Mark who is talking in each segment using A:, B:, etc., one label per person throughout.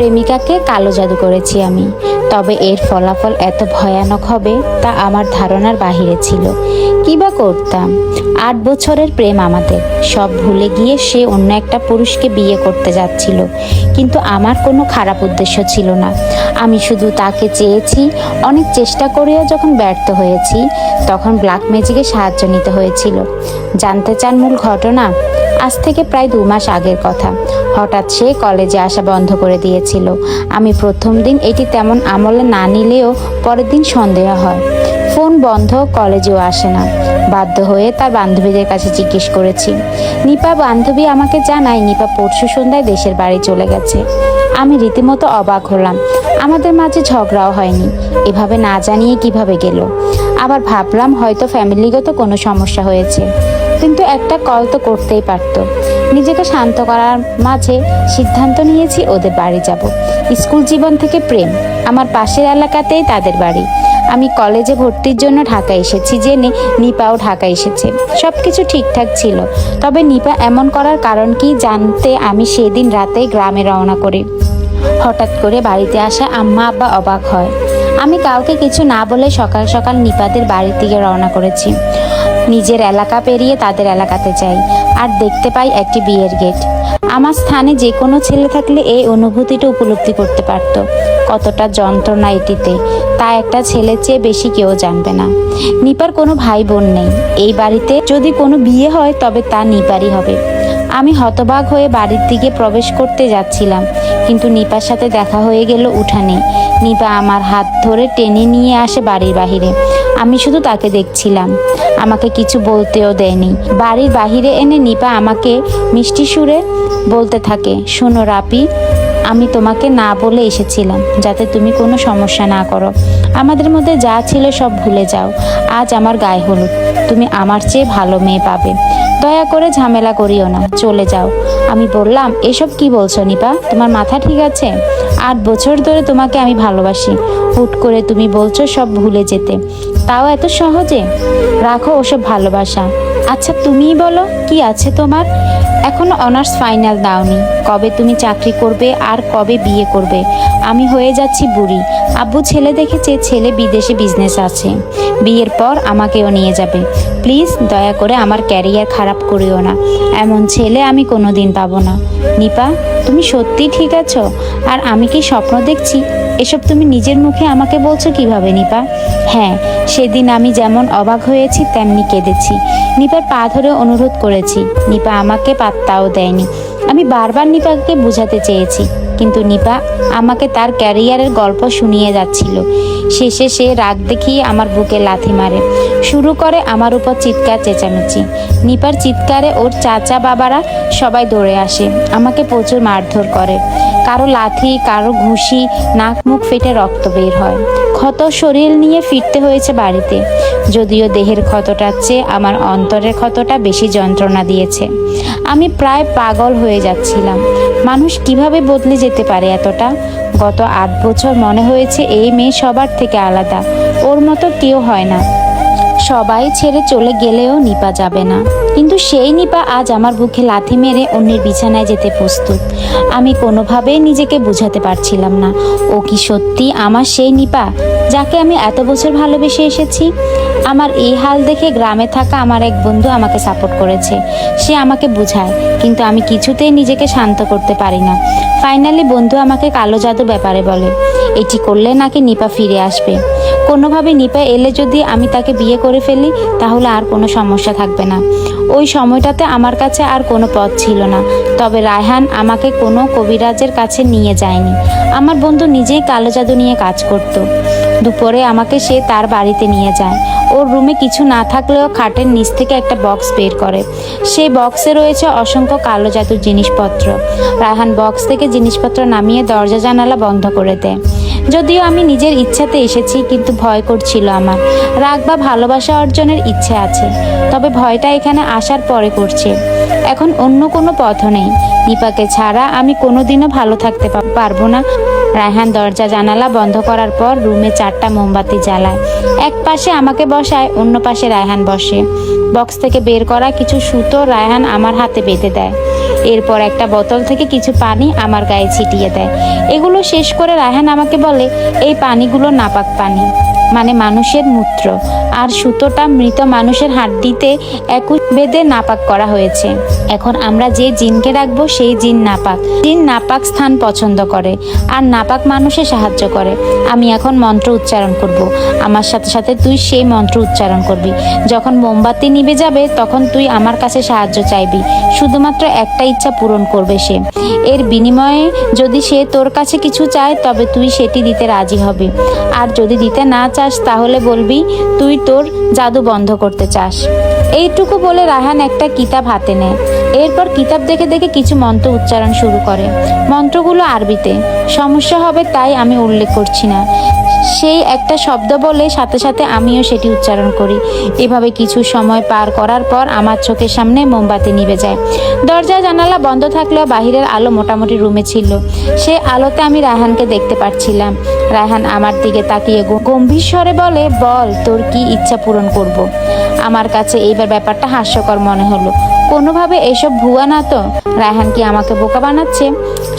A: প্রেমিকাকে কালো জাদু করেছি আমি। তবে এর ফলাফল এত ভয়ানক হবে তা আমার ধারণার বাহিরে ছিল। কি বা করতাম? 8 বছরের প্রেম আমাদের, সব ভুলে গিয়ে সে অন্য একটা পুরুষকে বিয়ে করতে যাচ্ছিল। কিন্তু আমার কোনো খারাপ উদ্দেশ্য ছিল না। আমি শুধু তাকে চেয়েছি। অনেক চেষ্টা করেও যখন ব্যর্থ হয়েছি, তখন ব্ল্যাক ম্যাজিকে সাহায্য নিতে হয়েছিল। জানতে চান মূল ঘটনা? আজ থেকে প্রায় 2 মাস আগের কথা। হঠাৎ সে কলেজে আসা বন্ধ করে দিয়েছিল। আমি প্রথম দিন এটি তেমন আমলে না নিলেও পরের দিন সন্দেহ হয়। ফোন বন্ধ, কলেজেও আসে না। বাধ্য হয়ে তার বান্ধবীদের কাছে জিজ্ঞেস করেছি। নিপা বান্ধবী আমাকে জানায় নিপা পরশু সন্ধ্যায় দেশের বাড়ি চলে গেছে। আমি রীতিমতো অবাক হলাম। আমাদের মাঝে ঝগড়াও হয়নি। এভাবে না জানিয়ে কিভাবে গেল? আবার ভাবলাম হয়তো ফ্যামিলিগত কোনো সমস্যা হয়েছে। কিন্তু একটা কল তো করতেই পারতো। নিজেকে শান্ত করার মাঝে সিদ্ধান্ত নিয়েছি ওদের বাড়ি যাব। স্কুল জীবন থেকে প্রেম। আমার পাশের এলাকাতেই তাদের বাড়ি। আমি কলেজে ভর্তির জন্য ঢাকা এসেছি জেনে নিপাও ঢাকা এসেছে। সবকিছু ঠিকঠাক ছিল। তবে নিপা এমন করার কারণ কি জানতে আমি সেদিন রাতেই গ্রামে রওনা করি। হঠাৎ করে বাড়িতে আসা আম্মা আব্বা অবাক হয়। আমি কাউকে কিছু না বলে সকাল সকাল নিপাদের বাড়ির দিকে রওনা করেছি। নিজের এলাকা পেরিয়ে তাদের এলাকাতে যাই, আর দেখতে পাই একটি বিয়ের গেট। আমার স্থানে যে কোনো ছেলে থাকলে এই অনুভূতিটা উপলব্ধি করতে পারত। কতটা যন্ত্রণা এটিতে, তা একটা ছেলের চেয়ে বেশি কেউ জানবে না। নিপার কোনো ভাই বোন নেই। এই বাড়িতে যদি কোনো বিয়ে হয় তবে তা নিপারই হবে। আমি হতবাক হয়ে বাড়ির দিকে প্রবেশ করতে যাচ্ছিলাম, কিন্তু নিপার সাথে দেখা হয়ে গেল উঠানে। নিপা আমার হাত ধরে টেনে নিয়ে আসে বাড়ির বাহিরে। আমি শুধু তাকে দেখছিলাম, আমাকে কিছু বলতেও দেয়নি। বাড়ির বাহিরে এনে নিপা আমাকে মিষ্টি সুরে বলতে থাকে, শোনো রাপি, আমি তোমাকে না বলে এসেছিলাম যাতে তুমি কোনো সমস্যা না করো। আমাদের মধ্যে যা ছিল সব ভুলে যাও। আজ আমার গায়ে হলুদ, তুমি আমার চেয়ে ভালো মেয়ে পাবে। দয়া করে ঝামেলা করিও না, চলে যাও। আমি বললাম, এসব কি বলছো নিপা? তোমার মাথা ঠিক আছে? 8 বছর ধরে তোমাকে আমি ভালোবাসি। হুট করে তুমি বলছো সব ভুলে যেতে, তাও এত সহজে? রাখো ওসব ভালোবাসা। আচ্ছা তুমিই বলো, কি আছে তোমার? এখনো অনার্স ফাইনাল দাওনি। কবে তুমি চাকরি করবে আর কবে বিয়ে করবে? আমি হয়ে যাচ্ছি বুড়ি। আব্বু ছেলে দেখেছে, ছেলে বিদেশে বিজনেস আছে। বিয়ের পর আমাকেও নিয়ে যাবে। প্লিজ দয়া করে আমার ক্যারিয়ার খারাপ করিও না। এমন ছেলে আমি কোনোদিন পাবো না। নিপা, তুমি সত্যি ঠিক আছো? আর আমি কি স্বপ্ন দেখছি? এসব তুমি নিজের মুখে আমাকে বলছো কিভাবে নিপা? হ্যাঁ, সেদিন আমি যেমন অবাক হয়েছি তেমনি কেঁদেছি। নিপার পা ধরে অনুরোধ করেছি। নিপা আমাকে পাত্তাও দেয়নি। আমি বারবার নিপাকে বোঝাতে চেয়েছি, কিন্তু নিপা আমাকে তার ক্যারিয়ারের গল্প শুনিয়ে যাচ্ছিল। শেষে সে রাগ দেখিয়ে আমার বুকে লাথি মারে। শুরু করে আমার উপর চিৎকার চেঁচামেচি। নিপার চিৎকারে ওর চাচা বাবারা সবাই দৌড়ে আসে। আমাকে প্রচুর মারধর করে। কারো লাথি, কারো ঘুষি, নাক মুখ ফেটে রক্ত বের হয়। ক্ষত শরীর নিয়ে ফিরতে হয়েছে বাড়িতে। যদিও দেহের ক্ষতটার চেয়ে আমার অন্তরের ক্ষতটা বেশি যন্ত্রণা দিয়েছে। আমি প্রায় পাগল হয়ে যাচ্ছিলাম। মানুষ কিভাবে বদলে যেতে পারে এতটা? গত 8 বছর মনে হয়েছে এই মেয়ে সবার থেকে আলাদা। ওর মতো কেউ হয় না। সবাই ছেড়ে চলে গেলেও নিপা যাবে না। কিন্তু সেই নিপা আজ আমার বুকে লাথি মেরে অন্যের বিছানায় যেতে প্রস্তুত। আমি কোনোভাবেই নিজেকে বুঝাতে পারছিলাম না, ও কি সত্যি আমার সেই নিপা যাকে আমি এত বছর ভালোবেসে এসেছি? আমার এই হাল দেখে গ্রামে থাকা আমার এক বন্ধু আমাকে সাপোর্ট করেছে। সে আমাকে বুঝায়, কিন্তু আমি কিছুতেই নিজেকে শান্ত করতে পারি না। ফাইনালি বন্ধু আমাকে কালো জাদু ব্যাপারে বলে। এটি করলে নাকি নিপা ফিরে আসবে। কোনোভাবে নিপা এলে যদি আমি তাকে বিয়ে করে ফেলি, তাহলে আর কোনো সমস্যা থাকবে না। ওই সময়টাতে আমার কাছে আর কোনো পথ ছিল না। তবে রায়হান আমাকে কোনো কবিরাজের কাছে নিয়ে যায়নি। আমার বন্ধু নিজেই কালো জাদু নিয়ে কাজ করত। দুপুরে আমাকে সে তার বাড়িতে নিয়ে যায়। ওর রুমে কিছু না থাকলেও খাটের নিচ থেকে একটা বক্স বের করে। সেই বক্সে রয়েছে অসংখ্য কালো জাদুর জিনিসপত্র। রায়হান বক্স থেকে জিনিসপত্র নামিয়ে দরজা জানালা বন্ধ করে দেয়। যদিও আমি নিজের ইচ্ছাতে এসেছি, কিন্তু ভয় করছিল আমার। রাগ বা ভালোবাসা অর্জনের ইচ্ছে আছে, তবে ভয়টা এখানে আসার পরে করছে। এখন অন্য কোনো পথ নেই। নিপাকে ছাড়া আমি কোনোদিনও ভালো থাকতে পারবো না। রায়হান দরজা জানালা বন্ধ করার পর রুমে 4টা মোমবাতি জ্বালায়। এক পাশে আমাকে বসায়, অন্য পাশে রায়হান বসে। বক্স থেকে বের করা কিছু সুতো রায়হান আমার হাতে বেঁধে দেয়। এরপর একটা বোতল থেকে কিছু পানি আমার গায়ে ছিটিয়ে দেয়। এগুলো শেষ করে রায়হান আমাকে বলে, এই পানিগুলো নাপাক পানি, মানে মানুষের মূত্র, আর সুতোটা মৃত মানুষের হাড্ডিতে একুশ বেঁধে নাপাক করা হয়েছে। এখন আমরা যে জিনকে রাখবো সেই জিন নাপাক। জিন নাপাক স্থান পছন্দ করে আর নাপাক মানুষে সাহায্য করে। আমি এখন মন্ত্র উচ্চারণ করব, আমার সাথে সাথে তুই সেই মন্ত্র উচ্চারণ করবি। যখন মোমবাতি নিভে যাবে তখন তুই আমার কাছে সাহায্য চাইবি। শুধুমাত্র একটা ইচ্ছা পূরণ করবে সে। এর বিনিময়ে যদি সে তোর কাছে কিছু চায় তবে তুই সেটি দিতে রাজি হবি, আর যদি দিতে না চাস তাহলে বলবি তুই তোর জাদু বন্ধ করতে চাস। এইটুকু বলে রায়হান একটা কিতাব হাতে নেয়। এরপর কিতাব দেখে দেখে কিছু মন্ত্র উচ্চারণ শুরু করে। মন্ত্রগুলো আরবিতে, সমস্যা হবে তাই আমি উল্লেখ করছি না। সেই একটা শব্দ বলে সাথে সাথে আমিও সেটি উচ্চারণ করি। এভাবে কিছু সময় পার করার পর আমার চোখের সামনে মোমবাতি নিভে যায়। দরজা জানালা বন্ধ থাকলেও বাহিরের আলো মোটামুটি রুমে ছিল। সে আলোতে আমি রায়হানকে দেখতে পাচ্ছিলাম। রায়হান আমার দিকে তাকিয়ে গম্ভীর স্বরে বলে, বল তোর কি ইচ্ছা পূরণ করব। আমার কাছে এইবার ব্যাপারটা হাস্যকর মনে হলো। কোনোভাবে এসব ভুয়া না তো? রায়হান কি আমাকে বোকা বানাচ্ছে?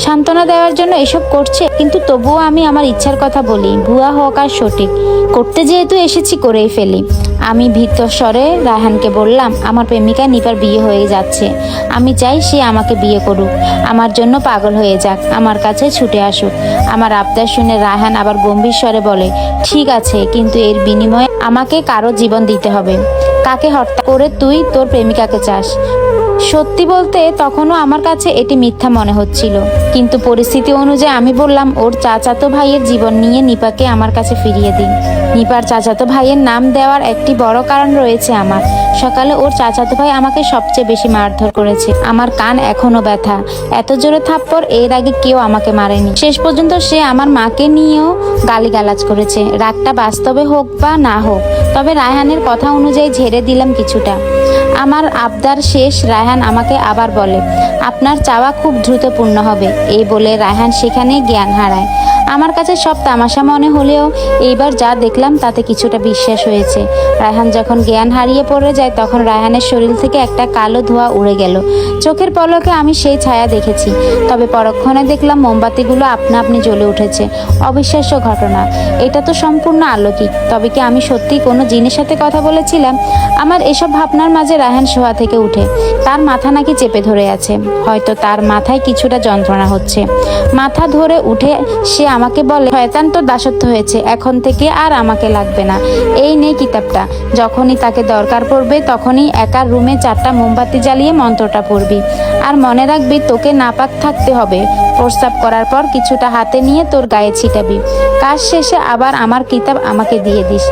A: সান্ত্বনা দেওয়ার জন্য এসব করছে? কিন্তু তবুও আমি আমার ইচ্ছার কথা বলি, ভুয়া হোক আর সঠিক, করতে যেহেতু এসেছি করেই ফেলি। আমি ভীত স্বরে রায়হানকে বললাম, আমার প্রেমিকা নিপার বিয়ে হয়ে যাচ্ছে। আমি চাই সে আমাকে বিয়ে করুক, আমার জন্য পাগল হয়ে যাক, আমার কাছে ছুটে আসুক। আমার আবদার শুনে রায়হান আবার গম্ভীর স্বরে বলে, ঠিক আছে, কিন্তু এর বিনিময়ে আমাকে কারো জীবন দিতে হবে। কাকে হত্যা করে তুই তোর প্রেমিকাকে চাস? সত্যি বলতে তখনও আমার কাছে এটি মিথ্যা মনে হচ্ছিল, কিন্তু পরিস্থিতি অনুযায়ী আমি বললাম, ওর চাচাতো ভাইয়ের জীবন নিয়ে নিপাকে আমার কাছে ফিরিয়ে দিন। নিপার চাচাতো ভাইয়ের নাম দেওয়ার একটি বড় কারণ রয়েছে আমার। সকালে ওর চাচাতো ভাই আমাকে সবচেয়ে বেশি মারধর করেছে। আমার কান এখনো ব্যথা। এত জোরে থাপ্পড় এর আগে কেউ আমাকে মারেনি। শেষ পর্যন্ত সে আমার মাকে নিয়েও গালিগালাজ করেছে। রাগটা বাস্তবে হোক বা না হোক, তবে রায়হানের কথা অনুযায়ী ঝেড়ে দিলাম কিছুটা। আমার আবদার শেষ। রায়হান আমাকে আবার বলে, আপনার চাওয়া খুব দ্রুত পূর্ণ হবে। এই বলে রায়হান সেখানে জ্ঞান হারায়। আমার কাছে সব তামাশা মনে হলেও এইবার যা দেখলাম তাতে কিছুটা বিশ্বাস হয়েছে। রায়হান যখন জ্ঞান হারিয়ে পড়ে যায় তখন রায়হানের শরীর থেকে একটা কালো ধোঁয়া উড়ে গেল। চোখের পলকে আমি সেই ছায়া দেখেছি, তবে পরক্ষণে দেখলাম মোমবাতিগুলো আপনা আপনি জ্বলে উঠেছে। অবিশ্বাস্য ঘটনা। এটা তো সম্পূর্ণ অলৌকিক। তবে কি আমি সত্যি কোনো জিনের সাথে কথা বলেছিলাম? আমার এসব ভাবনার মাঝে রায়হান শোয়া থেকে উঠে। তার মাথা নাকি চেপে ধরে আছে, হয়তো তার মাথায় কিছুটা যন্ত্রণা হচ্ছে। মাথা ধরে উঠে সে আমাকে বলে, শয়তান তোর দাসত্ব হয়েছে, এখন থেকে আর আমাকে লাগবে না। এই নে কিতাবটা, যখনই তাকে দরকার পড়বে তখনই একার রুমে 4টা মোমবাতি জ্বালিয়ে মন্ত্রটা পড়বি। আর মনে রাখবি তোকে নাপাক থাকতে হবে। প্রস্রাব করার পর কিছুটা হাতে নিয়ে তোর গায়ে ছিটাবি। কাজ শেষে আবার আমার কিতাব আমাকে দিয়ে দিস।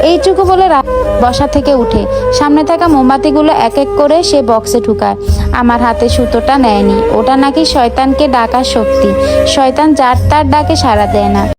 A: এইটুকু বলে বসা থেকে উঠে সামনে থাকা মোমবাতিগুলো এক এক করে সে বক্সে ঢুকায়। আমার হাতে সুতোটা নেয়নি, ওটা নাকি শয়তানকে ডাকার শক্তি। শয়তান যার তার ডাকে সাড়া দেয় না।